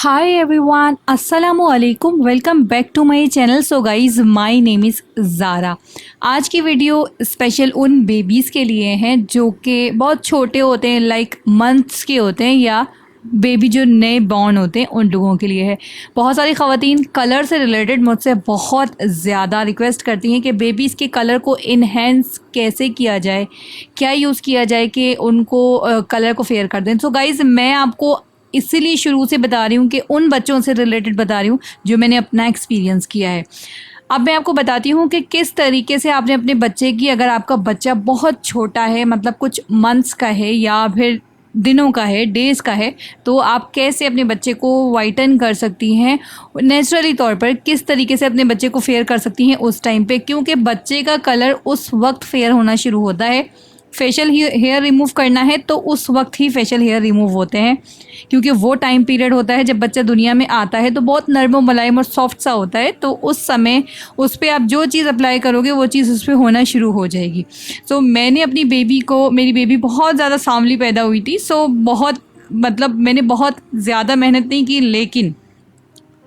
हाय everyone, अस्सलामु अलैकुम। Welcome back to my channel. So guys, my name is Zara. आज की वीडियो स्पेशल उन बेबीज़ के लिए हैं जो कि बहुत छोटे होते हैं, लाइक मंथ्स के होते हैं, या बेबी जो नए बॉर्न होते हैं उन लोगों के लिए है। बहुत सारी ख़वातीन कलर से रिलेटेड मुझसे बहुत ज़्यादा रिक्वेस्ट करती हैं कि बेबीज़ के कलर को इन्हेंस कैसे किया जाए, क्या यूज़ किया जाए कि उनको कलर को फेयर कर दें। सो गाइज़, मैं आपको इसीलिए शुरू से बता रही हूँ कि उन बच्चों से रिलेटेड बता रही हूँ जो मैंने अपना एक्सपीरियंस किया है। अब मैं आपको बताती हूँ कि किस तरीके से आपने अपने बच्चे की, अगर आपका बच्चा बहुत छोटा है, मतलब कुछ मंथ्स का है या फिर दिनों का है, डेज़ का है, तो आप कैसे अपने बच्चे को वाइटन कर सकती हैं नेचुरली तौर पर, किस तरीके से अपने बच्चे को फेयर कर सकती हैं उस टाइम पे, क्योंकि बच्चे का कलर उस वक्त फेयर होना शुरू होता है। फेशियल हेयर रिमूव करना है तो उस वक्त ही फेशियल हेयर रिमूव होते हैं, क्योंकि वो टाइम पीरियड होता है जब बच्चा दुनिया में आता है तो बहुत नर्म मुलायम और सॉफ्ट सा होता है। तो उस समय उस पर आप जो चीज़ अप्लाई करोगे वो चीज़ उस पर होना शुरू हो जाएगी। सो मैंने अपनी बेबी को, मेरी बेबी बहुत ज़्यादा सांवली पैदा हुई थी, सो बहुत, मतलब मैंने बहुत ज़्यादा मेहनत नहीं की, लेकिन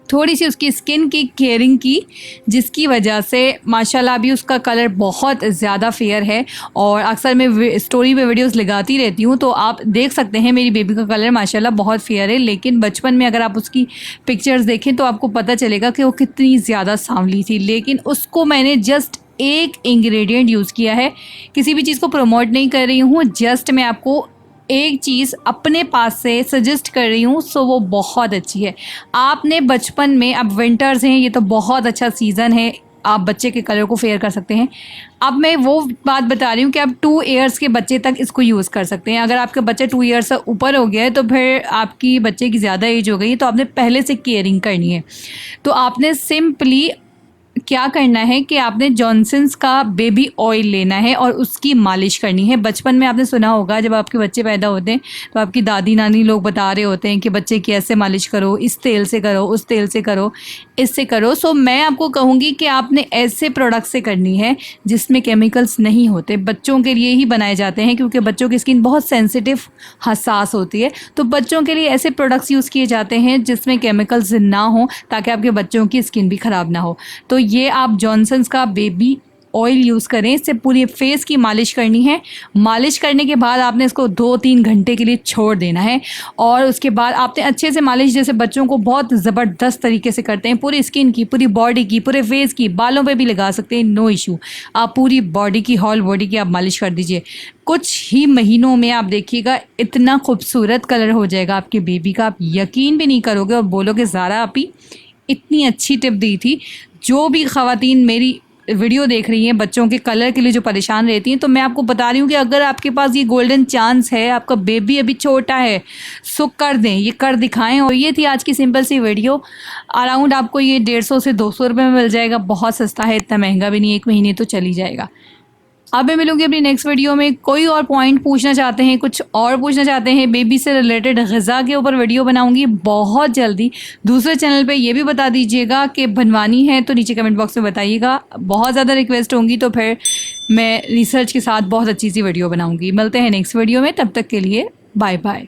थोड़ी सी उसकी स्किन की केयरिंग की, जिसकी वजह से माशाल्लाह अभी उसका कलर बहुत ज़्यादा फेयर है। और अक्सर मैं स्टोरी पे वीडियोस लगाती रहती हूँ, तो आप देख सकते हैं मेरी बेबी का कलर माशाल्लाह बहुत फेयर है। लेकिन बचपन में अगर आप उसकी पिक्चर्स देखें तो आपको पता चलेगा कि वो कितनी ज़्यादा सांवली थी। लेकिन उसको मैंने जस्ट एक इंग्रेडिएंट यूज़ किया है, किसी भी चीज़ को प्रमोट नहीं कर रही हूँ, जस्ट मैं आपको एक चीज़ अपने पास से सजेस्ट कर रही हूँ। सो वो बहुत अच्छी है। आपने बचपन में, अब विंटर्स हैं, ये तो बहुत अच्छा सीज़न है, आप बच्चे के कलर को फेयर कर सकते हैं। अब मैं वो बात बता रही हूँ कि आप 2 ईयर्स के बच्चे तक इसको यूज़ कर सकते हैं। अगर आपका बच्चा 2 ईयर्स से ऊपर हो गया है तो फिर आपकी बच्चे की ज़्यादा एज हो गई है, तो आपने पहले से केयरिंग करनी है। तो आपने सिंपली क्या करना है कि आपने जॉनसन्स का बेबी ऑयल लेना है और उसकी मालिश करनी है। बचपन में आपने सुना होगा, जब आपके बच्चे पैदा होते हैं तो आपकी दादी नानी लोग बता रहे होते हैं कि बच्चे की ऐसे मालिश करो, इस तेल से करो, उस तेल से करो, इससे करो। सो मैं आपको कहूँगी कि आपने ऐसे प्रोडक्ट से करनी है जिसमें केमिकल्स नहीं होते। बच्चों के लिए ही बनाए जाते हैं, क्योंकि बच्चों की स्किन बहुत सेंसिटिव, हसास होती है। तो बच्चों के लिए ऐसे प्रोडक्ट्स यूज़ किए जाते हैं जिसमें केमिकल्स ना हो, ताकि आपके बच्चों की स्किन भी ख़राब ना हो। तो ये आप जॉनसन्स का बेबी ऑयल यूज़ करें। इससे पूरी फेस की मालिश करनी है। मालिश करने के बाद आपने इसको 2-3 घंटे के लिए छोड़ देना है। और उसके बाद आपने अच्छे से मालिश, जैसे बच्चों को बहुत ज़बरदस्त तरीके से करते हैं, पूरी स्किन की, पूरी बॉडी की, पूरे फेस की, बालों पे भी लगा सकते हैं, नो इशू। आप पूरी बॉडी की, होल बॉडी की आप मालिश कर दीजिए। कुछ ही महीनों में आप देखिएगा इतना खूबसूरत कलर हो जाएगा आपके बेबी का, आप यकीन भी नहीं करोगे और बोलोगे ज़ारा आप ही इतनी अच्छी टिप दी थी। जो भी ख़वातीन मेरी वीडियो देख रही हैं बच्चों के कलर के लिए जो परेशान रहती हैं, तो मैं आपको बता रही हूँ कि अगर आपके पास ये गोल्डन चांस है, आपका बेबी अभी छोटा है, सो कर दें, ये कर दिखाएं। और ये थी आज की सिंपल सी वीडियो। अराउंड आपको ये 150 से 200 रुपये में मिल जाएगा, बहुत सस्ता है, इतना महंगा भी नहीं, 1 महीने तो चली जाएगा। अब मैं मिलूंगी अपनी नेक्स्ट वीडियो में। कोई और पॉइंट पूछना चाहते हैं, कुछ और पूछना चाहते हैं, बेबी से रिलेटेड ग़िज़ा के ऊपर वीडियो बनाऊंगी बहुत जल्दी दूसरे चैनल पे। ये भी बता दीजिएगा कि बनवानी है तो नीचे कमेंट बॉक्स में बताइएगा। बहुत ज़्यादा रिक्वेस्ट होंगी तो फिर मैं रिसर्च के साथ बहुत अच्छी सी वीडियो बनाऊंगी। मिलते हैं नेक्स्ट वीडियो में, तब तक के लिए बाय बाय।